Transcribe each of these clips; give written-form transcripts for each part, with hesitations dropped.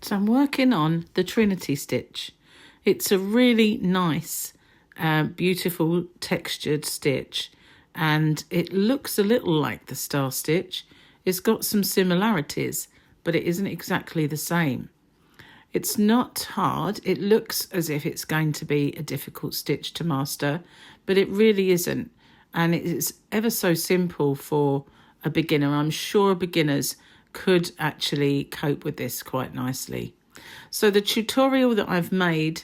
So I'm working on the Trinity Stitch. It's a really nice, beautiful textured stitch, and it looks a little like the Star Stitch. It's got some similarities, but it isn't exactly the same. It's not hard. It looks as if it's going to be a difficult stitch to master, but it really isn't. And it's ever so simple for a beginner. I'm sure beginners could actually cope with this quite nicely. So the tutorial that I've made,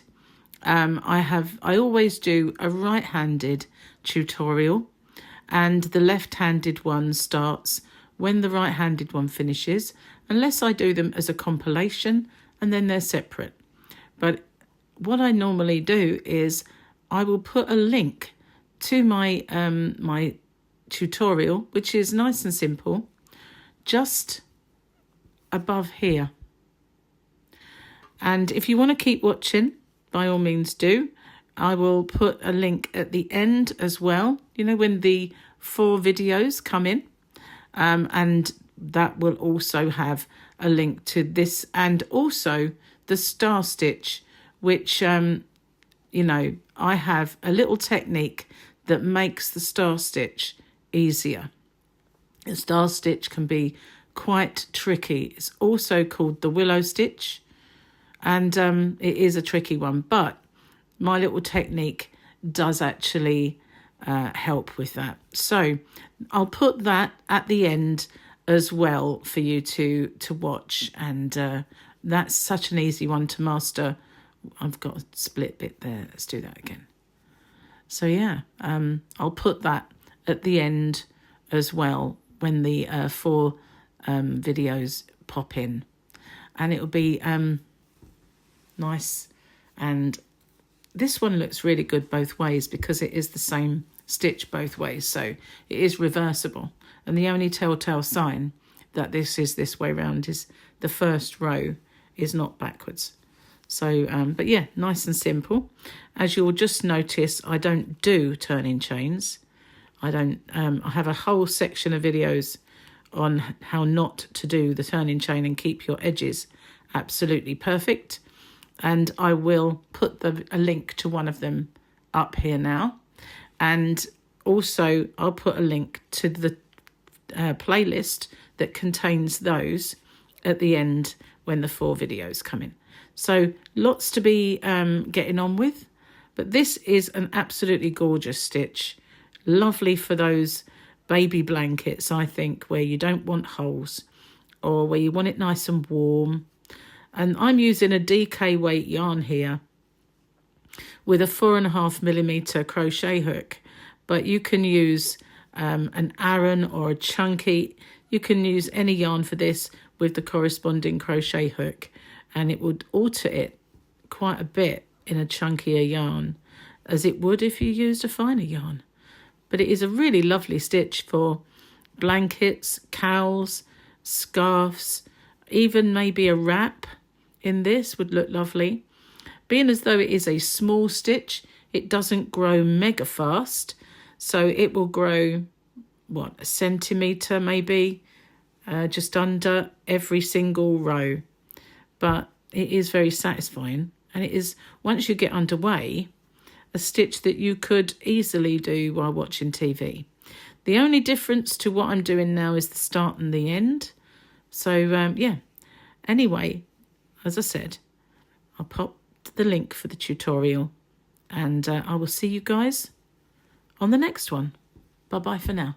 I always do a right-handed tutorial, and the left-handed one starts when the right-handed one finishes, unless I do them as a compilation and then they're separate. But what I normally do is I will put a link to my my tutorial, which is nice and simple, just above here. And if you want to keep watching, by all means do. I will put a link at the end as well, you know, when the 4 videos come in, and that will also have a link to this, and also the Star Stitch, which you know, I have a little technique that makes the Star Stitch easier. The Star Stitch can be quite tricky. It's also called the Willow Stitch, and it is a tricky one, but my little technique does actually help with that. So I'll put that at the end as well for you to watch, and that's such an easy one to master. I've got a split bit there. Let's do that again. So yeah, I'll put that at the end as well when the 4 videos pop in, and it'll be nice. And this one looks really good both ways because it is the same stitch both ways, so it is reversible, and the only telltale sign that this is this way round is the first row is not backwards. So but yeah, nice and simple. As you'll just notice, I don't do turning chains. I have a whole section of videos on how not to do the turning chain and keep your edges absolutely perfect, and I will put a link to one of them up here now, and also I'll put a link to the playlist that contains those at the end when the 4 videos come in. So lots to be getting on with, but this is an absolutely gorgeous stitch. Lovely for those baby blankets, I think, where you don't want holes or where you want it nice and warm. And I'm using a DK weight yarn here with a 4.5mm crochet hook, but you can use an Aran or a chunky. You can use any yarn for this with the corresponding crochet hook, and it would alter it quite a bit in a chunkier yarn as it would if you used a finer yarn. But it is a really lovely stitch for blankets, cowls, scarves, even maybe a wrap in this would look lovely. Being as though it is a small stitch, it doesn't grow mega fast, so it will grow, what, a centimetre maybe, just under every single row. But it is very satisfying, and it is, once you get underway, a stitch that you could easily do while watching TV. The only difference to what I'm doing now is the start and the end. So yeah, anyway, as I said, I'll pop the link for the tutorial, and I will see you guys on the next one. Bye-bye for now.